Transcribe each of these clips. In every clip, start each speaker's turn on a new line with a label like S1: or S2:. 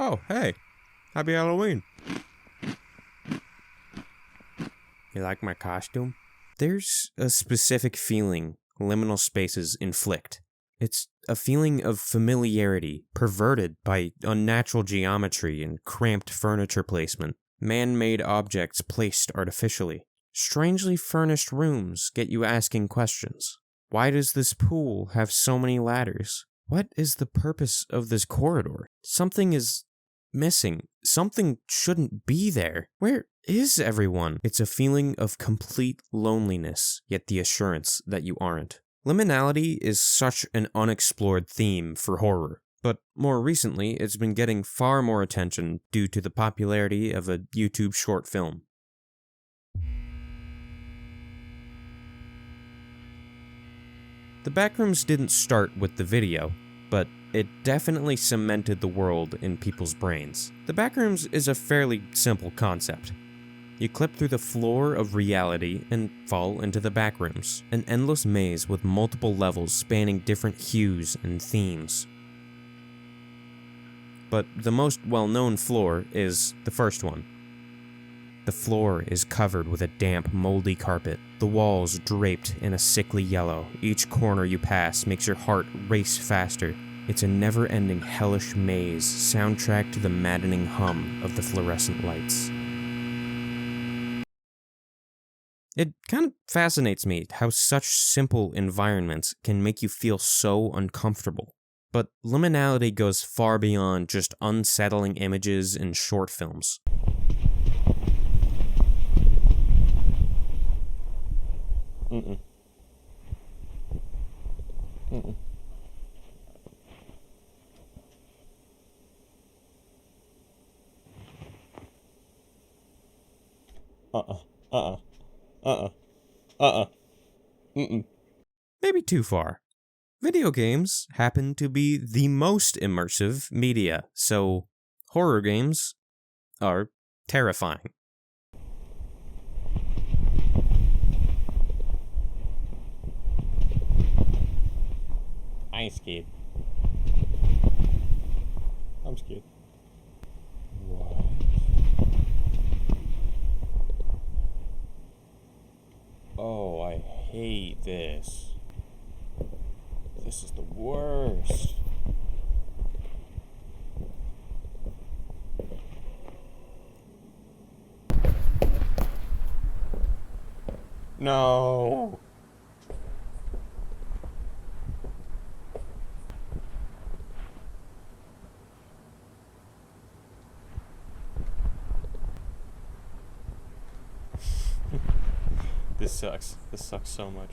S1: Oh, hey. Happy Halloween. You like my costume? There's a specific feeling liminal spaces inflict. It's a feeling of familiarity, perverted by unnatural geometry and cramped furniture placement, man-made objects placed artificially. Strangely furnished rooms get you asking questions. Why does this pool have so many ladders? What is the purpose of this corridor? Something is missing. Something shouldn't be there. Where is everyone? It's a feeling of complete loneliness, yet the assurance that you aren't. Liminality is such an unexplored theme for horror, but more recently it's been getting far more attention due to the popularity of a YouTube short film. The Backrooms didn't start with the video, but it definitely cemented the world in people's brains. The Backrooms is a fairly simple concept. You clip through the floor of reality and fall into the Backrooms, an endless maze with multiple levels spanning different hues and themes. But the most well-known floor is the first one. The floor is covered with a damp, moldy carpet, the walls draped in a sickly yellow. Each corner you pass makes your heart race faster. It's a never-ending hellish maze, soundtrack to the maddening hum of the fluorescent lights. It kind of fascinates me how such simple environments can make you feel so uncomfortable. But liminality goes far beyond just unsettling images in short films. Mm-mm. Mm-mm. Mm-mm. Maybe too far. Video games happen to be the most immersive media, so horror games are terrifying. I ain't scared. I'm scared. What? Oh, I hate this. This is the worst. No. This sucks. This sucks so much.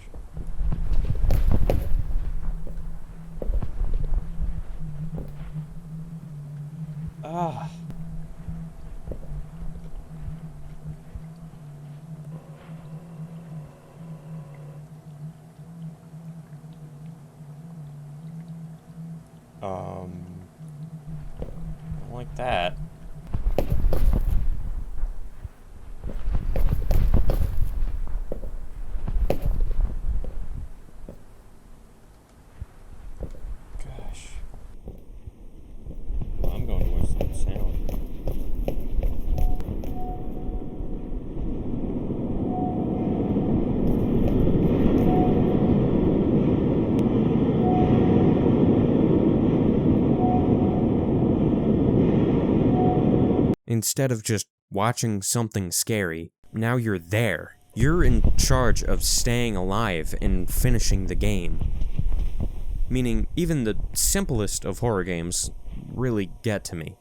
S1: Ah. I don't like that. Gosh. I'm going to watch that sound. Instead of just watching something scary, now you're there. You're in charge of staying alive and finishing the game. Meaning, even the simplest of horror games really get to me.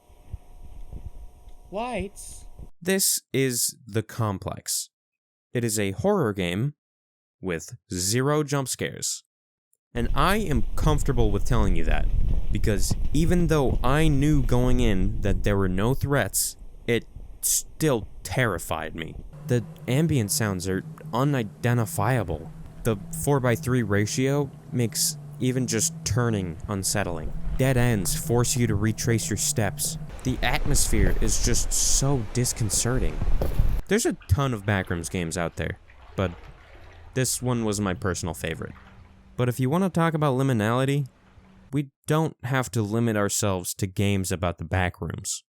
S1: Lights. This is The Complex. It is a horror game with 0 jump scares. And I am comfortable with telling you that, because even though I knew going in that there were no threats, it still terrified me. The ambient sounds are unidentifiable. The 4:3 ratio makes even just turning unsettling. Dead ends force you to retrace your steps. The atmosphere is just so disconcerting. There's a ton of Backrooms games out there, but this one was my personal favorite. But if you want to talk about liminality, we don't have to limit ourselves to games about the Backrooms.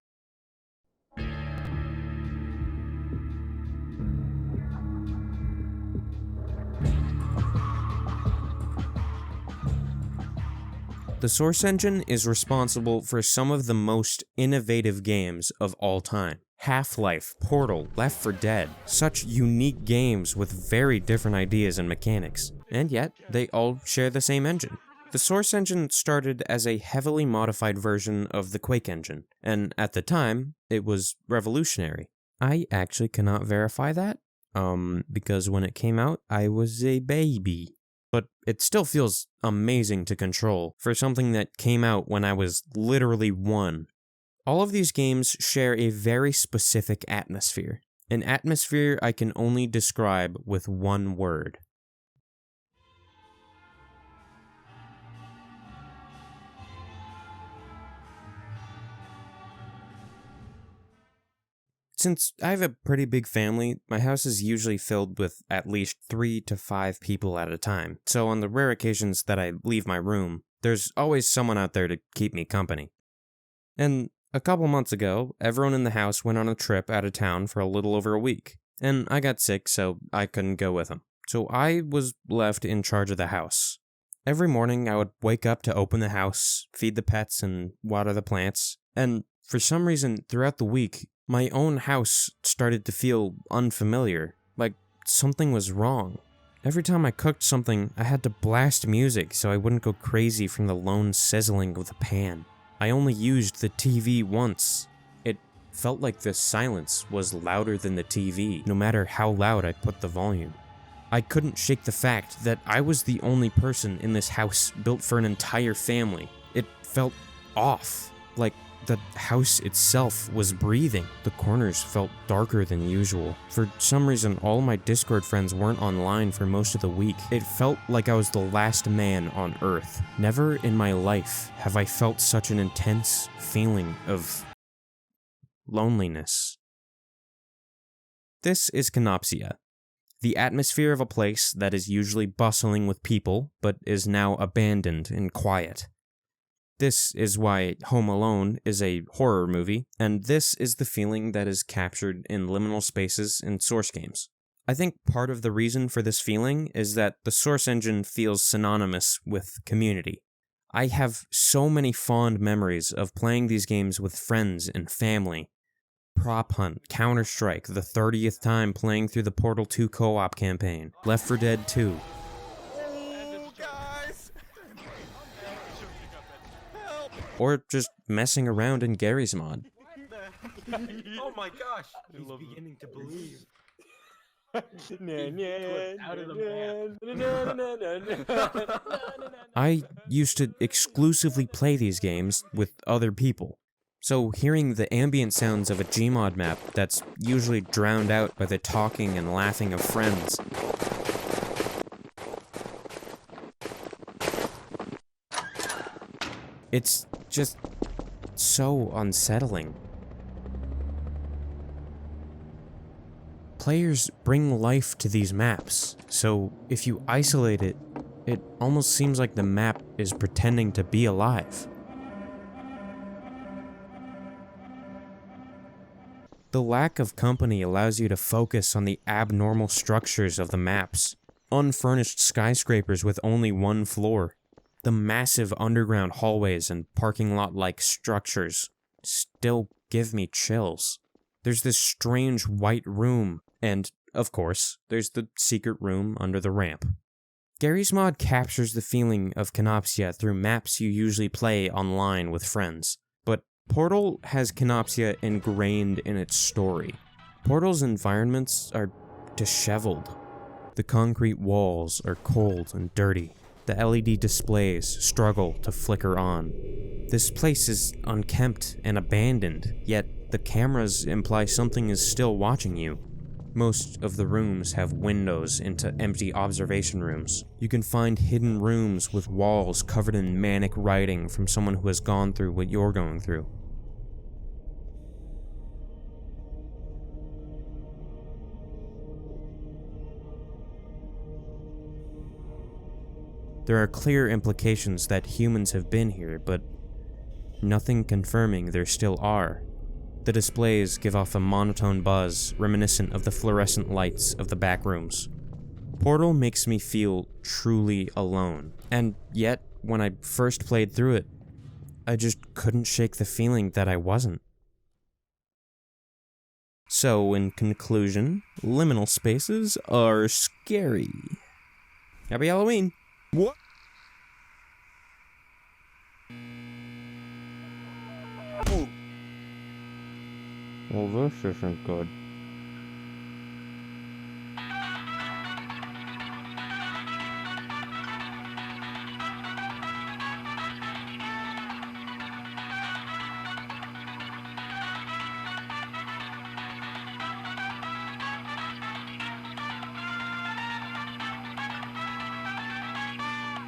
S1: The Source Engine is responsible for some of the most innovative games of all time. Half-Life, Portal, Left 4 Dead, such unique games with very different ideas and mechanics, and yet they all share the same engine. The Source Engine started as a heavily modified version of the Quake engine, and at the time, it was revolutionary. I actually cannot verify that, because when it came out, I was a baby. But it still feels amazing to control for something that came out when I was literally 1. All of these games share a very specific atmosphere, an atmosphere I can only describe with one word. Since I have a pretty big family, my house is usually filled with at least 3 to 5 people at a time, so on the rare occasions that I leave my room, there's always someone out there to keep me company. And a couple months ago, everyone in the house went on a trip out of town for a little over a week, and I got sick, so I couldn't go with them. So I was left in charge of the house. Every morning, I would wake up to open the house, feed the pets, and water the plants, and for some reason, throughout the week, my own house started to feel unfamiliar, like something was wrong. Every time I cooked something, I had to blast music so I wouldn't go crazy from the lone sizzling of the pan. I only used the TV once. It felt like the silence was louder than the TV, no matter how loud I put the volume. I couldn't shake the fact that I was the only person in this house built for an entire family. It felt off, like the house itself was breathing. The corners felt darker than usual. For some reason, all my Discord friends weren't online for most of the week. It felt like I was the last man on Earth. Never in my life have I felt such an intense feeling of loneliness. This is kenopsia, the atmosphere of a place that is usually bustling with people, but is now abandoned and quiet. This is why Home Alone is a horror movie, and this is the feeling that is captured in liminal spaces in Source games. I think part of the reason for this feeling is that the Source Engine feels synonymous with community. I have so many fond memories of playing these games with friends and family. Prop Hunt, Counter-Strike, the 30th time playing through the Portal 2 co-op campaign, Left 4 Dead 2. Or just messing around in Gary's mod.
S2: Oh my gosh! He's beginning to believe.
S1: I used to exclusively play these games with other people, so hearing the ambient sounds of a Gmod map that's usually drowned out by the talking and laughing of friends. It's just so unsettling. Players bring life to these maps, so if you isolate it, it almost seems like the map is pretending to be alive. The lack of company allows you to focus on the abnormal structures of the maps. Unfurnished skyscrapers with only one floor. The massive underground hallways and parking lot-like structures still give me chills. There's this strange white room, and, of course, there's the secret room under the ramp. Gary's mod captures the feeling of kenopsia through maps you usually play online with friends, but Portal has kenopsia ingrained in its story. Portal's environments are disheveled. The concrete walls are cold and dirty. The LED displays struggle to flicker on. This place is unkempt and abandoned, yet the cameras imply something is still watching you. Most of the rooms have windows into empty observation rooms. You can find hidden rooms with walls covered in manic writing from someone who has gone through what you're going through. There are clear implications that humans have been here, but nothing confirming there still are. The displays give off a monotone buzz reminiscent of the fluorescent lights of the Backrooms. Portal makes me feel truly alone, and yet, when I first played through it, I just couldn't shake the feeling that I wasn't. So, in conclusion, liminal spaces are scary. Happy Halloween!
S2: What?
S1: Well, this isn't good.